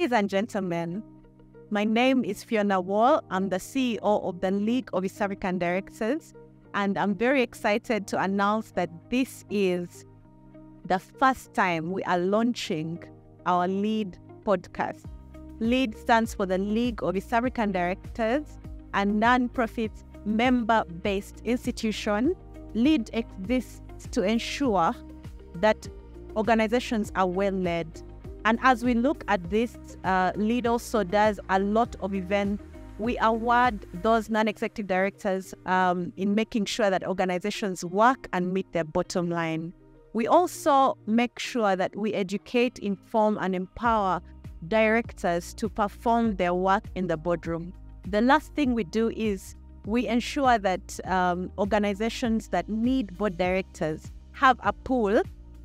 Ladies and gentlemen, my name is Fiona Wall. I'm the CEO of the League of East African Directors, and I'm very excited to announce that this is the first time we are launching our LEAD podcast. LEAD stands for the League of East African Directors, a non-profit member-based institution. LEAD exists to ensure that organizations are well-led. And as we look at this, LEAD also does a lot of events. We award those non-executive directors in making sure that organizations work and meet their bottom line. We also make sure that we educate, inform, and empower directors to perform their work in the boardroom. The last thing we do is we ensure that organizations that need board directors have a pool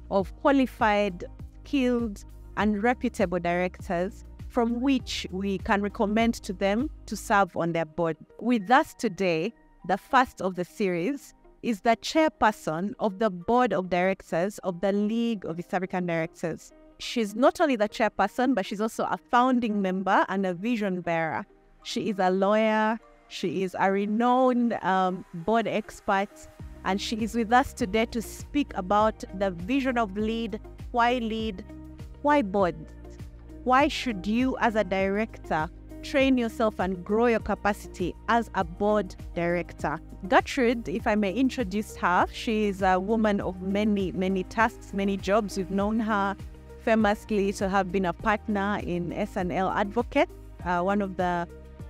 of qualified, skilled, and reputable directors from which we can recommend to them to serve on their board. With us today, the first of the series, is the chairperson of the board of directors of the League of East African Directors. She's not only the chairperson, but she's also a founding member and a vision bearer. She is a lawyer, she is a renowned board expert, and she is with us today to speak about the vision of LEAD, why board? Why should you as a director train yourself and grow your capacity as a board director? Gertrude, if I may introduce her, she is a woman of many tasks, many jobs. We've known her famously to have been a partner in S&L Advocate, one of the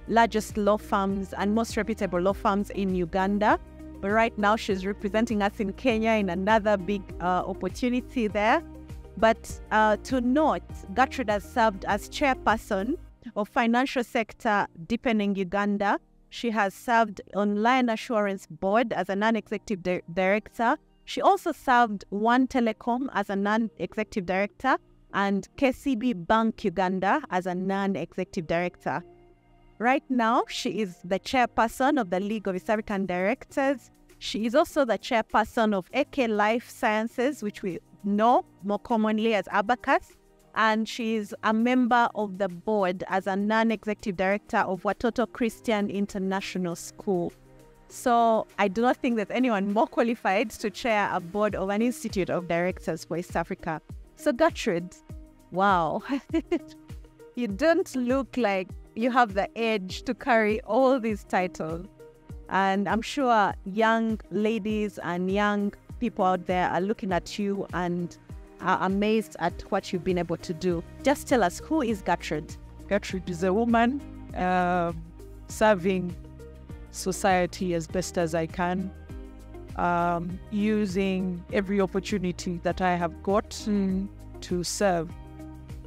largest law firms and most reputable law firms in Uganda. But right now she's representing us in Kenya in another big opportunity there. But to note, Gertrude has served as chairperson of Financial Sector Deepening Uganda. She has served on Lion Assurance Board as a non-executive director. She also served One Telecom as a non-executive director and KCB Bank Uganda as a non-executive director. Right now, she is the chairperson of the League of East African Directors. She is also the chairperson of AK Life Sciences, which we know more commonly as Abacus, and she is a member of the board as a non-executive director of Watoto Christian International School. So I do not think there's anyone more qualified to chair a board of an institute of directors for East Africa. So Gertrude, wow, you don't look like you have the edge to carry all these titles. And I'm sure young ladies and young people out there are looking at you and are amazed at what you've been able to do. Just tell us, who is Gertrude? Gertrude is a woman serving society as best as I can, using every opportunity that I have got to serve.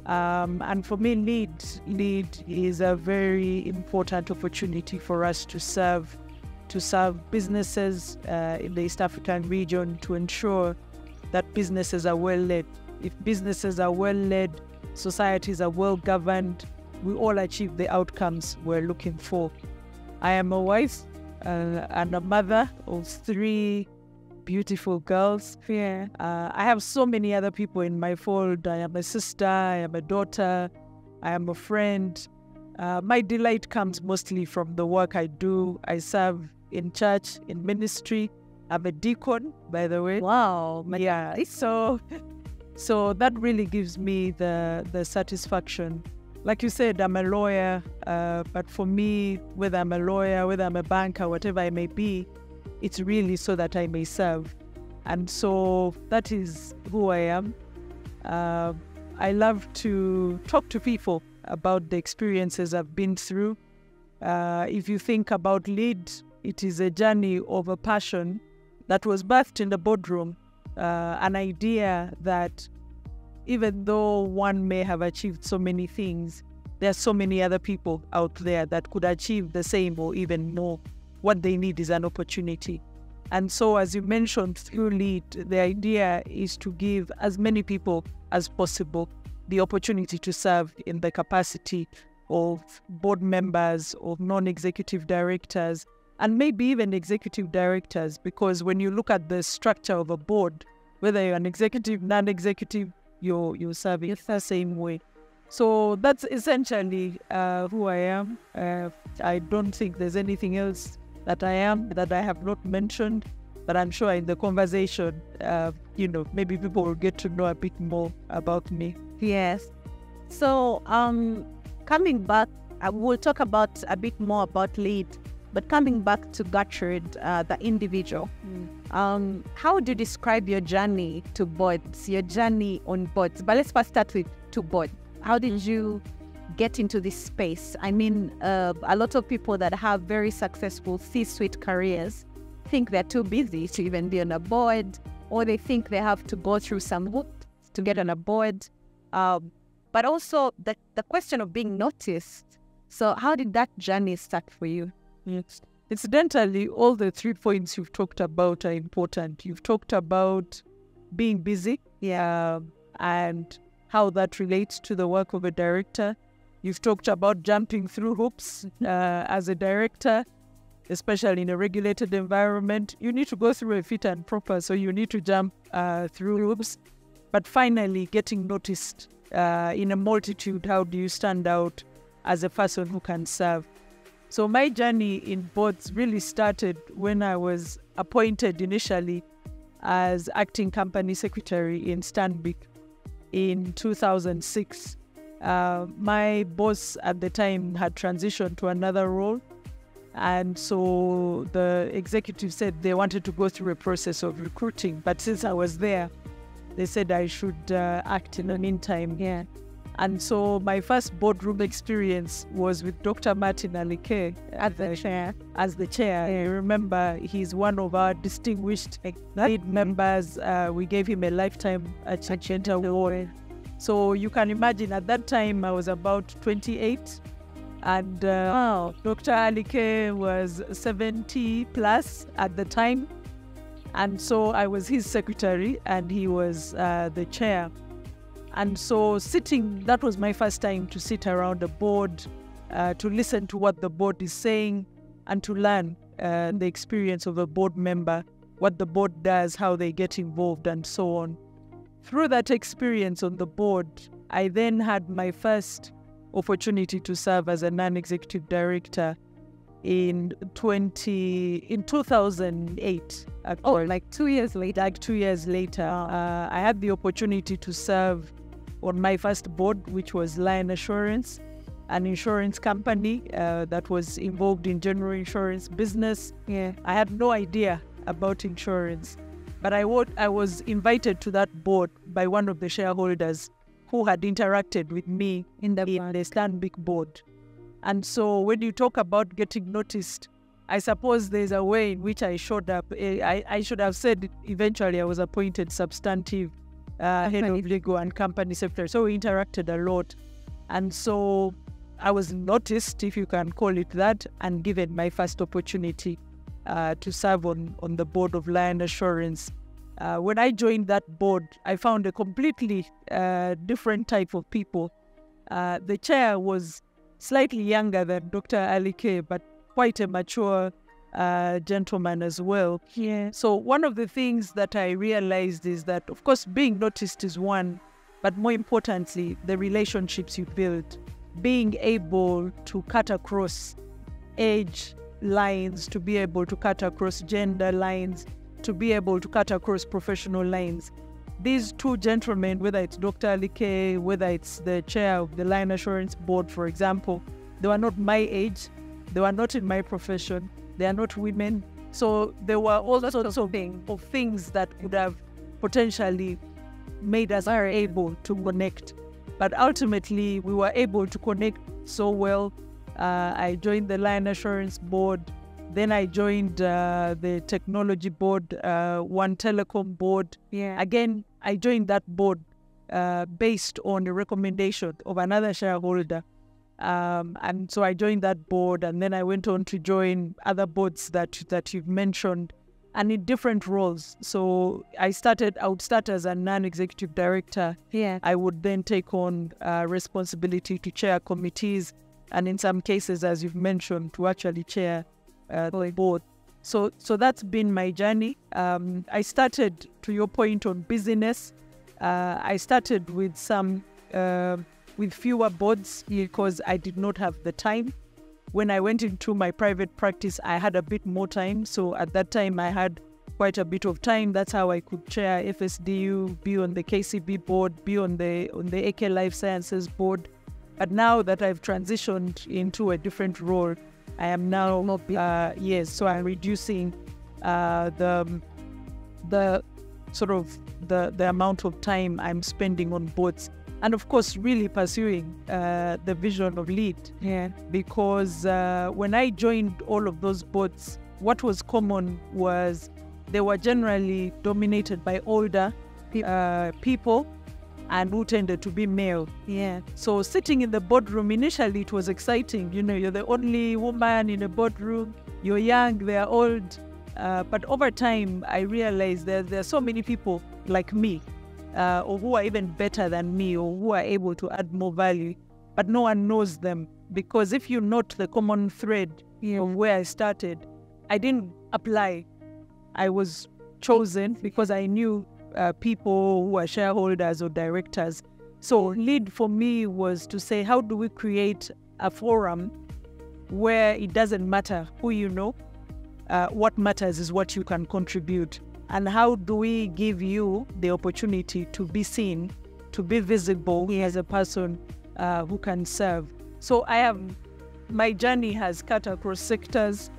And for me, LEAD is a very important opportunity for us to serve businesses in the East African region, to ensure that businesses are well led. If businesses are well led, societies are well governed, we all achieve the outcomes we're looking for. I am a wife and a mother of 3 beautiful girls. Yeah. I have so many other people in my fold. I am a sister, I am a daughter, I am a friend. My delight comes mostly from the work I do. I serve in church, in ministry. I'm a deacon, by the way. Wow. Yeah, so that really gives me the satisfaction. Like you said, I'm a lawyer, but for me, whether I'm a lawyer, whether I'm a banker, whatever I may be, it's really so that I may serve. And so that is who I am. I love to talk to people about the experiences I've been through. If you think about LEAD, it is a journey of a passion that was birthed in the boardroom, an idea that even though one may have achieved so many things, there are so many other people out there that could achieve the same or even more. What they need is an opportunity. And so, as you mentioned, through LEAD, the idea is to give as many people as possible the opportunity to serve in the capacity of board members, of non-executive directors, and maybe even executive directors, because when you look at the structure of a board, whether you're an executive, non-executive, you're serving the same way. So that's essentially who I am. I don't think there's anything else that I am that I have not mentioned, but I'm sure in the conversation, maybe people will get to know a bit more about me. Yes. So coming back, we'll talk about a bit more about lead, but coming back to Gertrude, the individual, how would you describe your journey to boards, your journey on boards? But let's first start with to board. How did you get into this space? I mean, a lot of people that have very successful C-suite careers think they're too busy to even be on a board, or they think they have to go through some hoops to get on a board. But also the question of being noticed. So how did that journey start for you? Yes. Incidentally, all the 3 points you've talked about are important. You've talked about being busy, and how that relates to the work of a director. You've talked about jumping through hoops as a director, especially in a regulated environment. You need to go through a fit and proper, so you need to jump through hoops. But finally, getting noticed in a multitude, how do you stand out as a person who can serve? So my journey in boards really started when I was appointed initially as acting company secretary in Stanbic in 2006. My boss at the time had transitioned to another role, and so the executive said they wanted to go through a process of recruiting, but since I was there, they said I should act in the meantime. Yeah. And so my first boardroom experience was with Dr. Martin Alike As the chair. as the chair. I remember he's one of our distinguished lead members. We gave him a lifetime achievement award. So you can imagine at that time I was about 28, and Dr. Alike was 70 plus at the time. And so I was his secretary and he was the chair. And so that was my first time to sit around a board, to listen to what the board is saying and to learn the experience of a board member, what the board does, how they get involved and so on. Through that experience on the board, I then had my first opportunity to serve as a non-executive director in 2008. Like 2 years later. Like 2 years later, I had the opportunity to serve on my first board, which was Lion Assurance, an insurance company that was involved in general insurance business. Yeah. I had no idea about insurance, but I was invited to that board by one of the shareholders who had interacted with me in the Stanbic board. And so when you talk about getting noticed, I suppose there's a way in which I showed up. I should have said eventually I was appointed substantive head of legal and company secretary. So we interacted a lot. And so I was noticed, if you can call it that, and given my first opportunity to serve on the board of Lion Assurance. When I joined that board, I found a completely different type of people. The chair was slightly younger than Dr. Alike, but quite a mature gentleman as well. Yeah. So one of the things that I realized is that, of course, being noticed is one, but more importantly, the relationships you build, being able to cut across age lines, to be able to cut across gender lines, to be able to cut across professional lines. These two gentlemen, whether it's Dr. Alike, whether it's the chair of the Lion Assurance Board, for example, they were not my age, they were not in my profession, they are not women. So there were all sorts of things that could have potentially made us able to connect. But ultimately, we were able to connect so well. I joined the Lion Assurance Board. Then I joined the technology board, One Telecom board. Yeah. Again, I joined that board based on a recommendation of another shareholder. And so I joined that board, and then I went on to join other boards that you've mentioned, and in different roles. So I would start as a non-executive director. Yeah. I would then take on responsibility to chair committees, and in some cases, as you've mentioned, to actually chair the board. So that's been my journey. I started, to your point on busyness, I started with some with fewer boards because I did not have the time. When I went into my private practice, I had a bit more time. So at that time, I had quite a bit of time. That's how I could chair FSDU, be on the KCB board, be on the AK Life Sciences board. But now that I've transitioned into a different role, I am now, so I'm reducing the amount of time I'm spending on boards. And of course, really pursuing the vision of LEAD. Yeah. Because when I joined all of those boards, what was common was they were generally dominated by older people and who tended to be male. Yeah. So sitting in the boardroom, initially it was exciting. You know, you're the only woman in a boardroom. You're young, they're old. But over time, I realized that there are so many people like me or who are even better than me or who are able to add more value. But no one knows them because if you note the common thread of where I started, I didn't apply. I was chosen because I knew people who are shareholders or directors. So LEAD for me was to say, how do we create a forum where it doesn't matter who you know, what matters is what you can contribute. And how do we give you the opportunity to be seen, to be visible as a person who can serve. So my journey has cut across sectors.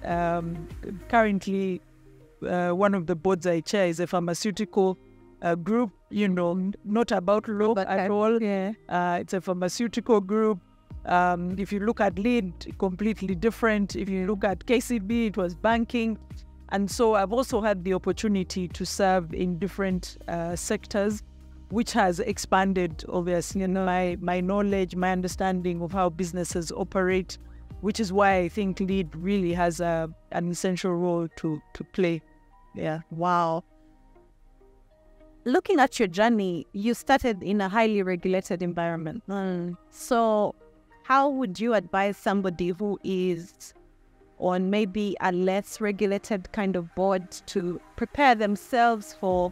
Currently, one of the boards I chair is a pharmaceutical group, not about law at all. Yeah. It's a pharmaceutical group. If you look at LEAD, completely different. If you look at KCB, it was banking. And so I've also had the opportunity to serve in different sectors, which has expanded, obviously, my knowledge, my understanding of how businesses operate, which is why I think LEAD really has an essential role to play. Yeah. Wow. Looking at your journey, you started in a highly regulated environment. So how would you advise somebody who is on maybe a less regulated kind of board to prepare themselves for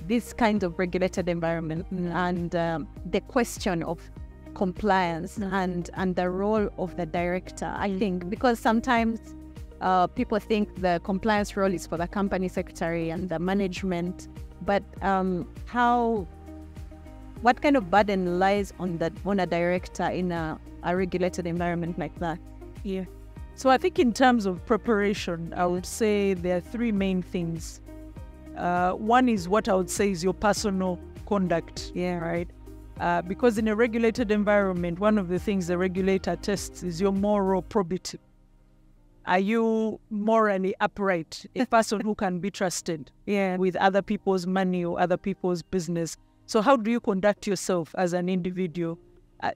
this kind of regulated environment and the question of compliance and the role of the director? I think because sometimes people think the compliance role is for the company secretary and the management, but what kind of burden lies on a director in a regulated environment like that? Yeah. So I think in terms of preparation, I would say there are three main things. One is what I would say is your personal conduct. Yeah. Right. Because in a regulated environment, one of the things the regulator tests is your moral probity. Are you morally upright, a person who can be trusted with other people's money or other people's business? So how do you conduct yourself as an individual?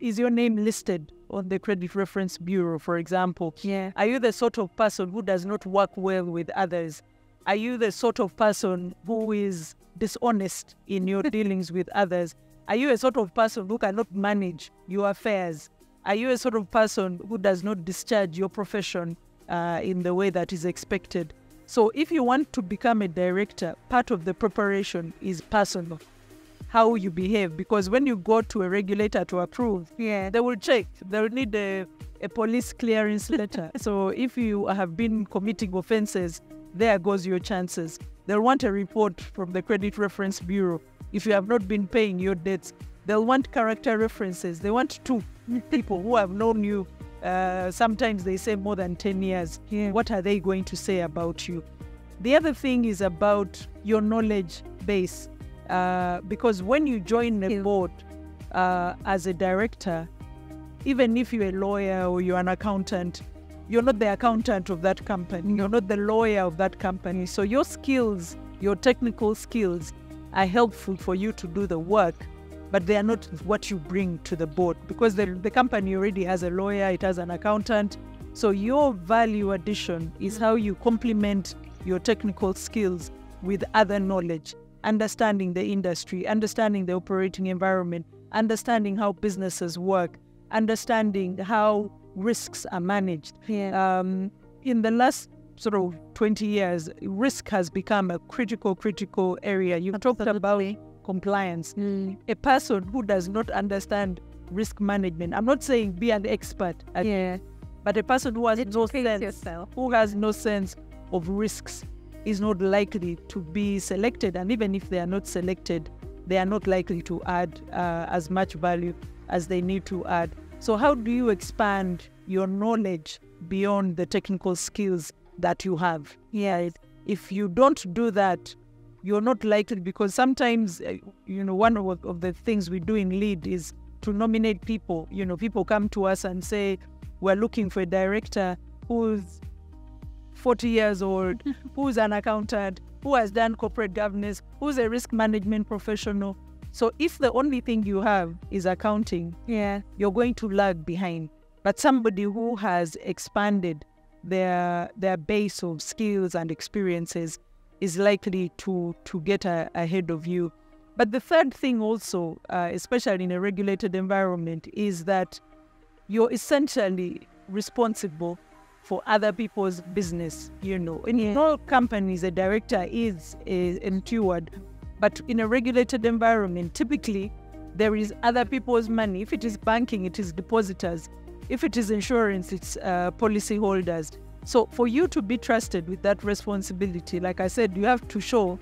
Is your name listed on the Credit Reference Bureau, for example? Yeah. Are you the sort of person who does not work well with others? Are you the sort of person who is dishonest in your dealings with others? Are you a sort of person who cannot manage your affairs? Are you a sort of person who does not discharge your profession in the way that is expected? So if you want to become a director, part of the preparation is personal. How you behave, because when you go to a regulator to approve, they will check. They will need a police clearance letter. So if you have been committing offenses, there goes your chances. They'll want a report from the Credit Reference Bureau. If you have not been paying your debts, they'll want character references. They want two people who have known you. Sometimes they say more than 10 years. Yeah. What are they going to say about you? The other thing is about your knowledge base. Because when you join the board as a director, even if you're a lawyer or you're an accountant, you're not the accountant of that company. You're not the lawyer of that company. So your skills, your technical skills are helpful for you to do the work, but they are not what you bring to the board because the company already has a lawyer, it has an accountant. So your value addition is how you complement your technical skills with other knowledge. Understanding the industry, understanding the operating environment, understanding how businesses work, understanding how risks are managed. Yeah. In the last sort of 20 years, risk has become a critical area. You've talked about compliance. A person who does not understand risk management. I'm not saying be an expert at it, but a person who has no sense of risks is not likely to be selected. And even if they are not selected, they are not likely to add as much value as they need to add. So how do you expand your knowledge beyond the technical skills that you have? If you don't do that, you're not likely, because sometimes, one of the things we do in LEAD is to nominate people. People come to us and say, we're looking for a director who's 40 years old, who's an accountant, who has done corporate governance, who's a risk management professional. So if the only thing you have is accounting, you're going to lag behind. But somebody who has expanded their base of skills and experiences is likely to get ahead of you. But the third thing also, especially in a regulated environment, is that you're essentially responsible for other people's business. In all companies, a director is a steward, but in a regulated environment, typically there is other people's money. If it is banking, it is depositors. If it is insurance, it's policy holders. So for you to be trusted with that responsibility, like I said, you have to show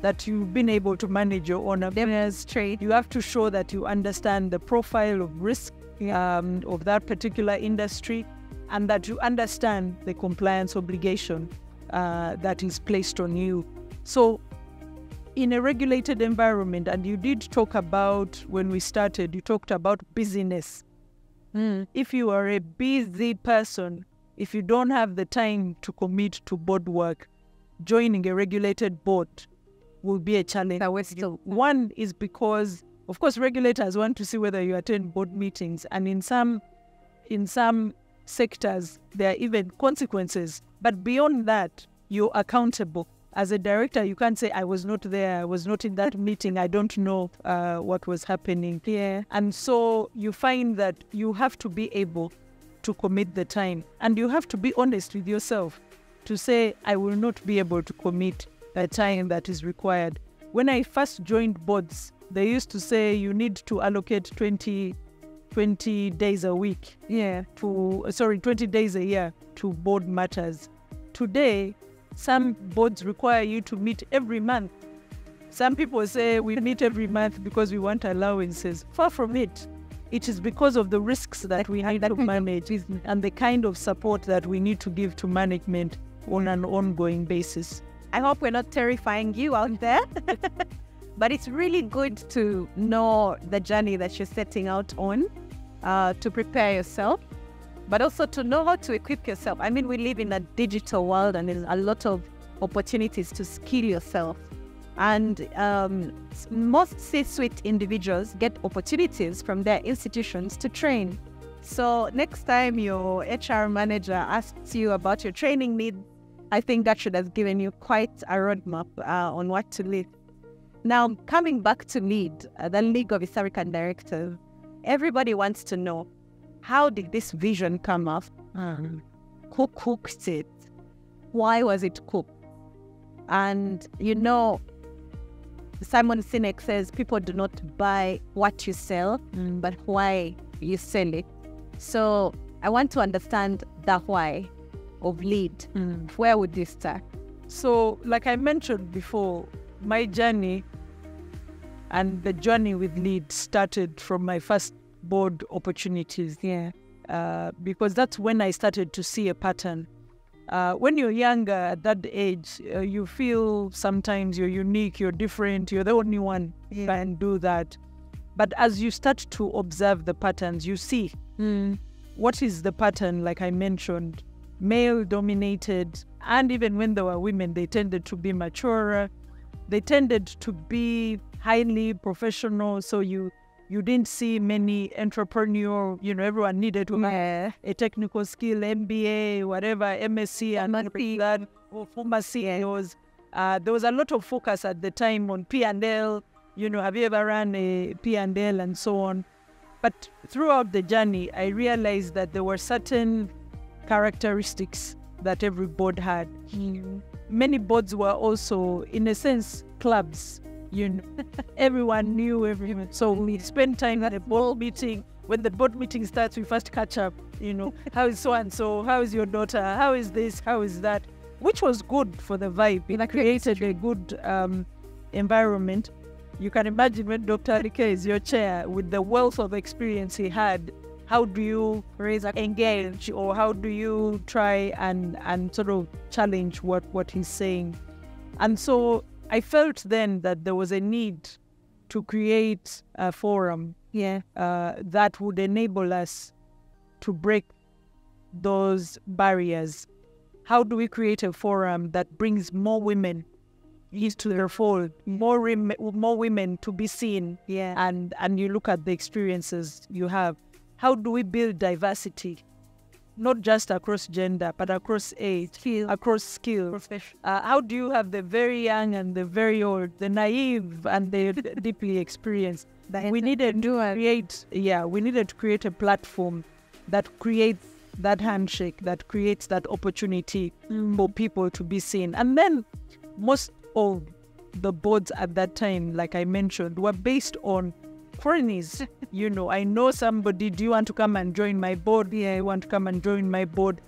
that you've been able to manage your own affairs. You have to show that you understand the profile of risk of that particular industry, and that you understand the compliance obligation that is placed on you. So in a regulated environment, and you did talk about, when we started, you talked about busyness. If you are a busy person, if you don't have the time to commit to board work, joining a regulated board will be a challenge. One is because, of course, regulators want to see whether you attend board meetings, and in some sectors, there are even consequences. But beyond that, you're accountable. As a director, you can't say, I was not there, I was not in that meeting, I don't know what was happening. And so you find that you have to be able to commit the time. And you have to be honest with yourself to say, I will not be able to commit the time that is required. When I first joined boards, they used to say you need to allocate 20 days a week 20 days a year to board matters. Today, some boards require you to meet every month. Some people say we meet every month because we want allowances. Far from it. It is because of the risks that we have to manage and the kind of support that we need to give to management on an ongoing basis. I hope we're not terrifying you out there. But it's really good to know the journey that you're setting out on, to prepare yourself, but also to know how to equip yourself. I mean, we live in a digital world, and there's a lot of opportunities to skill yourself. And most C-suite individuals get opportunities from their institutions to train. So next time your HR manager asks you about your training needs, I think that should have given you quite a roadmap on what to lead. Now, coming back to LEAD, the League of East African Directors, everybody wants to know, how did this vision come up? Who cooked it? Why was it cooked? And Simon Sinek says people do not buy what you sell, but why you sell it. So I want to understand the why of LEAD. Where would you start? So, like I mentioned before, my journey and the journey with LEAD started from my first board opportunities. Because that's when I started to see a pattern. When you're younger, at that age, you feel sometimes you're unique, you're different, you're the only one who can do that. But as you start to observe the patterns, you see what is the pattern, like I mentioned, male-dominated, and even when there were women, they tended to be maturer, they tended to be highly professional, so you didn't see many entrepreneur, everyone needed to have a technical skill, MBA, whatever, MSc, and that, or former CEOs. There was a lot of focus at the time on P&L, have you ever run a P&L and so on. But throughout the journey, I realized that there were certain characteristics that every board had. Many boards were also, in a sense, clubs. Everyone knew everyone. So we spent time at a board meeting. When the board meeting starts, we first catch up, how is so-and-so, how is your daughter, how is this, how is that, which was good for the vibe. It created a good environment. You can imagine when Dr. Alike is your chair with the wealth of experience he had, how do you engage, or how do you try and sort of challenge what he's saying? And so I felt then that there was a need to create a forum that would enable us to break those barriers. How do we create a forum that brings more women into their fold, more women to be seen, and you look at the experiences you have? How do we build diversity, not just across gender, but across age, across skills? How do you have the very young and the very old, the naive and the deeply experienced? We needed to create a platform that creates that handshake, that creates that opportunity for people to be seen. And then most of the boards at that time, like I mentioned, were based on cronies. I know somebody, do you want to come and join my board? I want to come and join my board.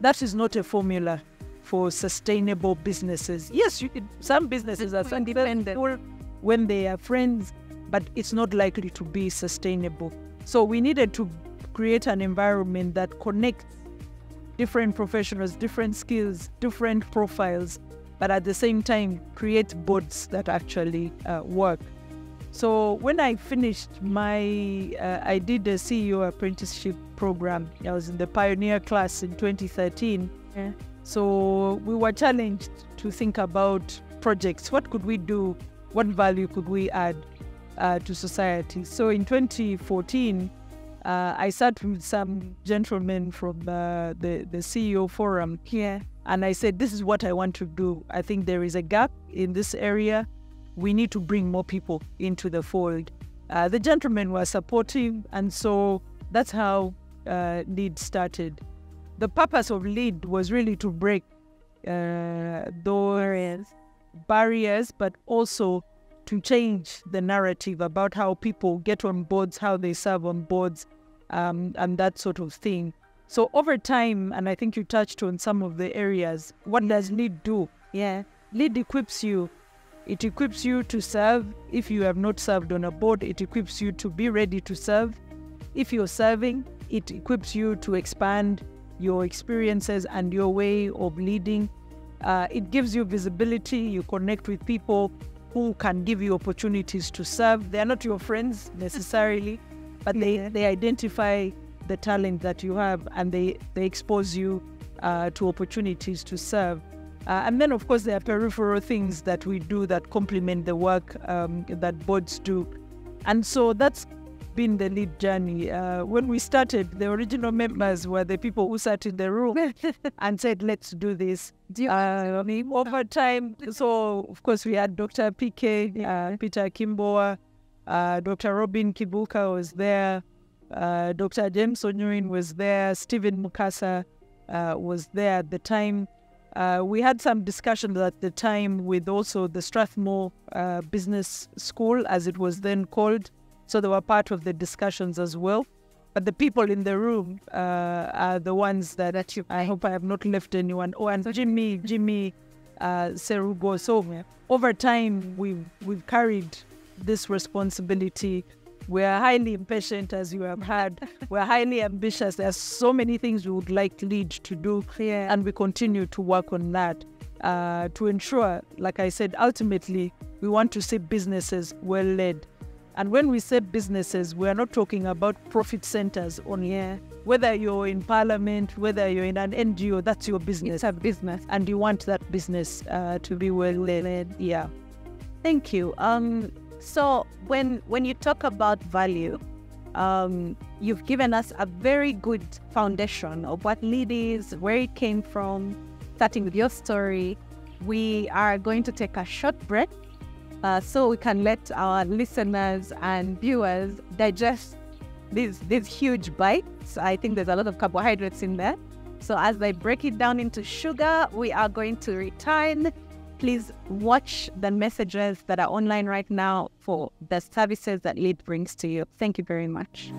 That is not a formula for sustainable businesses. Yes, some businesses are independent when they are friends, but it's not likely to be sustainable. So we needed to create an environment that connects different professionals, different skills, different profiles, but at the same time create boards that actually work. So when I finished I did a CEO apprenticeship program. I was in the pioneer class in 2013. So we were challenged to think about projects. What could we do? What value could we add to society? So in 2014, I sat with some gentlemen from the CEO forum and I said, this is what I want to do. I think there is a gap in this area. We need to bring more people into the fold. The gentlemen were supportive, and so that's how LEAD started. The purpose of LEAD was really to break those barriers, but also to change the narrative about how people get on boards, how they serve on boards, and that sort of thing. So over time, and I think you touched on some of the areas, what does LEAD do? LEAD equips you. It equips you to serve. If you have not served on a board, it equips you to be ready to serve. If you're serving, it equips you to expand your experiences and your way of leading. It gives you visibility. You connect with people who can give you opportunities to serve. They are not your friends necessarily, but they identify the talent that you have, and they expose you to opportunities to serve. And then, of course, there are peripheral things that we do that complement the work that boards do. And so that's been the LEAD journey. When we started, the original members were the people who sat in the room and said, let's do this. Over time, so of course we had Dr. PK, Peter Kimboa, Dr. Robin Kibuka was there, Dr. James Onyuin was there, Stephen Mukasa was there at the time. We had some discussions at the time with also the Strathmore Business School, as it was then called. So they were part of the discussions as well. But the people in the room are the ones that I hope I have not left anyone. Oh, and Jimmy Serugo. So over time, we've carried this responsibility. We are highly impatient, as you have heard. We're highly ambitious. There are so many things we would like LEAD to do, and we continue to work on that to ensure, like I said, ultimately, we want to see businesses well led. And when we say businesses, we are not talking about profit centers only. Whether you're in parliament, whether you're in an NGO, that's your business. It's a business. And you want that business to be well led. Thank you. So when you talk about value, you've given us a very good foundation of what LEAD is, where it came from, starting with your story. We are going to take a short break so we can let our listeners and viewers digest these huge bites. I think there's a lot of carbohydrates in there. So as they break it down into sugar, we are going to return please watch the messages that are online right now for the services that Lead brings to you. Thank you very much.